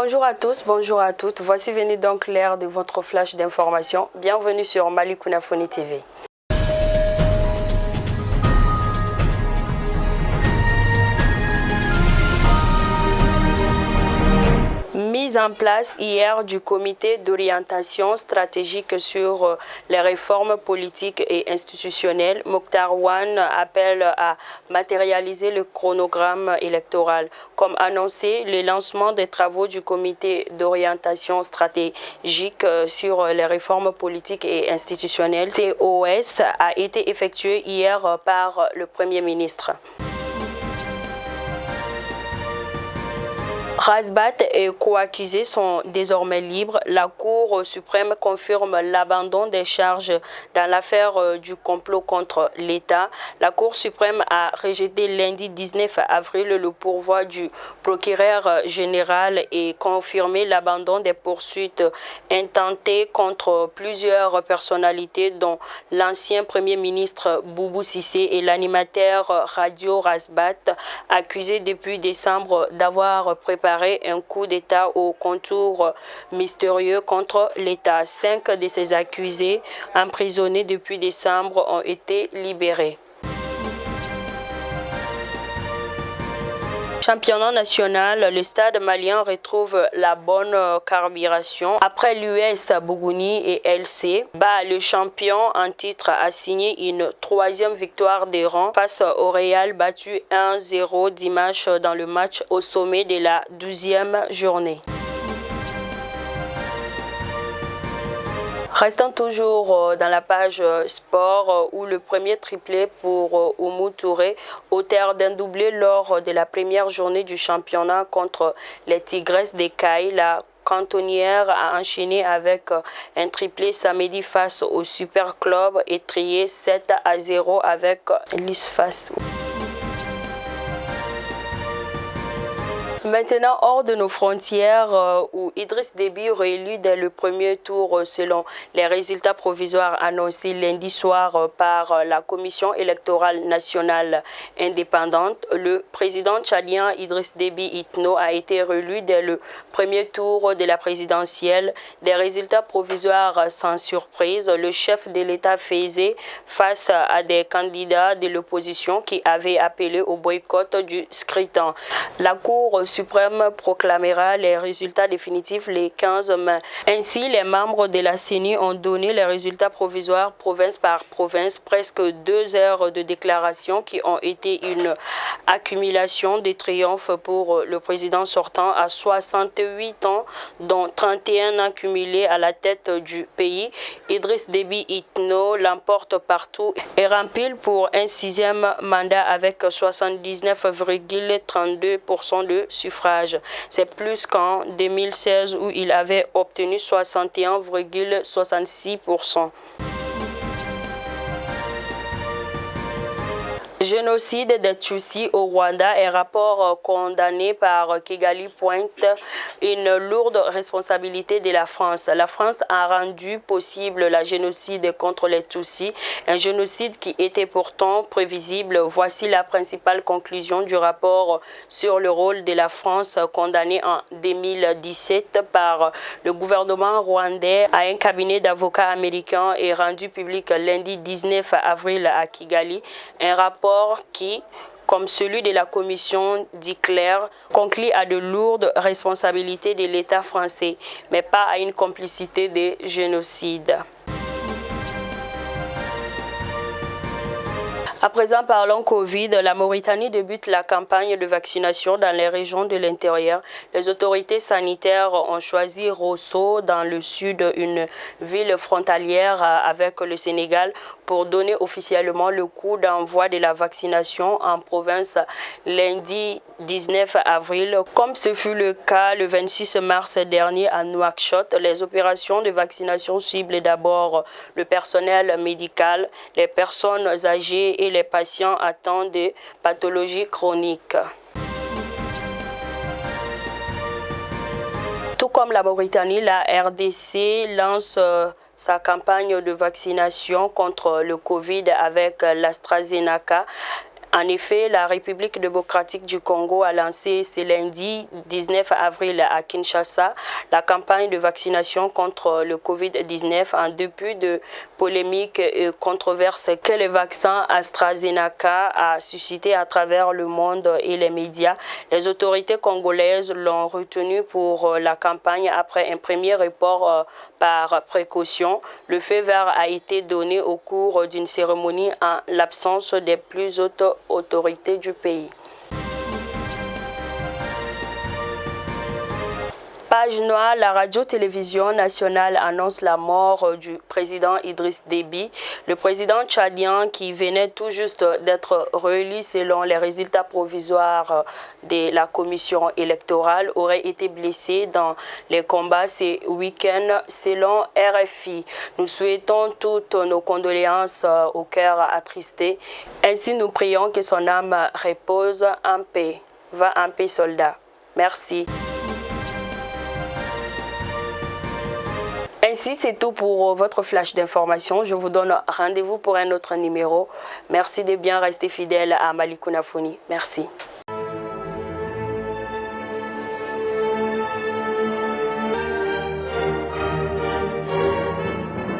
Bonjour à tous, bonjour à toutes. Voici venu donc l'heure de votre flash d'information. Bienvenue sur Malicouna Foni TV. Mise en place hier du comité d'orientation stratégique sur les réformes politiques et institutionnelles, Mokhtar Wane appelle à matérialiser le chronogramme électoral. Comme annoncé, le lancement des travaux du comité d'orientation stratégique sur les réformes politiques et institutionnelles, COS, a été effectué hier par le Premier ministre. Rasbat et co-accusés sont désormais libres. La Cour suprême confirme l'abandon des charges dans l'affaire du complot contre l'État. La Cour suprême a rejeté lundi 19 avril le pourvoi du procureur général et confirmé l'abandon des poursuites intentées contre plusieurs personnalités dont l'ancien Premier ministre Boubou Cissé et l'animateur radio Rasbat, accusés depuis décembre d'avoir préparé un coup d'État au contour mystérieux contre l'État. 5 de ces accusés, emprisonnés depuis décembre, ont été libérés. Championnat national, le stade malien retrouve la bonne carburation. Après l'US Bougouni et LC, le champion en titre a signé une troisième victoire des rangs face au Real battu 1-0 dimanche dans le match au sommet de la 12e journée. Restons toujours dans la page sport où le premier triplé pour Oumou Touré, auteur d'un doublé lors de la première journée du championnat contre les Tigresses d'Écaille. La cantonnière a enchaîné avec un triplé samedi face au Super Club et trié 7-0 avec l'ISFAS. Maintenant, hors de nos frontières, où Idriss Déby réélu dès le premier tour selon les résultats provisoires annoncés lundi soir par la Commission électorale nationale indépendante, le président tchadien Idriss Déby Itno a été réélu dès le premier tour de la présidentielle. Des résultats provisoires sans surprise, le chef de l'État faisait face à des candidats de l'opposition qui avaient appelé au boycott du scrutin. La Cour suprême proclamera les résultats définitifs le 15 mai. Ainsi, les membres de la CENI ont donné les résultats provisoires province par province, presque 2 heures de déclaration qui ont été une accumulation de triomphes pour le président sortant à 68 ans, dont 31 ans cumulés à la tête du pays. Idriss Déby Itno l'emporte partout et rempile pour un 6e mandat avec 79,32% de suffrage. C'est plus qu'en 2016 où il avait obtenu 61,66%. Génocide des Tutsis au Rwanda, un rapport condamné par Kigali pointe une lourde responsabilité de la France. La France a rendu possible le génocide contre les Tutsis, un génocide qui était pourtant prévisible. Voici la principale conclusion du rapport sur le rôle de la France condamné en 2017 par le gouvernement rwandais à un cabinet d'avocats américains et rendu public lundi 19 avril à Kigali. Un rapport qui, comme celui de la commission dit clair, conclut à de lourdes responsabilités de l'État français, mais pas à une complicité de génocide. À présent, parlons Covid. La Mauritanie débute la campagne de vaccination dans les régions de l'intérieur. Les autorités sanitaires ont choisi Rosso, dans le sud, une ville frontalière avec le Sénégal, pour donner officiellement le coup d'envoi de la vaccination en province lundi 19 avril. Comme ce fut le cas le 26 mars dernier à Nouakchott, les opérations de vaccination ciblent d'abord le personnel médical, les personnes âgées et les patients atteints de pathologies chroniques. Tout comme la Mauritanie, la RDC lance sa campagne de vaccination contre le Covid avec l'AstraZeneca. En effet, la République démocratique du Congo a lancé ce lundi 19 avril à Kinshasa la campagne de vaccination contre le Covid-19 en dépit de polémiques et controverses que le vaccin AstraZeneca a suscité à travers le monde et les médias. Les autorités congolaises l'ont retenu pour la campagne après un premier report par précaution. Le feu vert a été donné au cours d'une cérémonie en l'absence des plus hautes autorités du pays. Page noire, la radio-télévision nationale annonce la mort du président Idriss Déby. Le président tchadien qui venait tout juste d'être réélu selon les résultats provisoires de la commission électorale aurait été blessé dans les combats ce week-end selon RFI. Nous souhaitons toutes nos condoléances au cœur attristé. Ainsi, nous prions que son âme repose en paix. Va en paix, soldat. Merci. Ainsi, c'est tout pour votre flash d'information. Je vous donne rendez-vous pour un autre numéro. Merci de bien rester fidèle à Malikou Nafouny. Merci.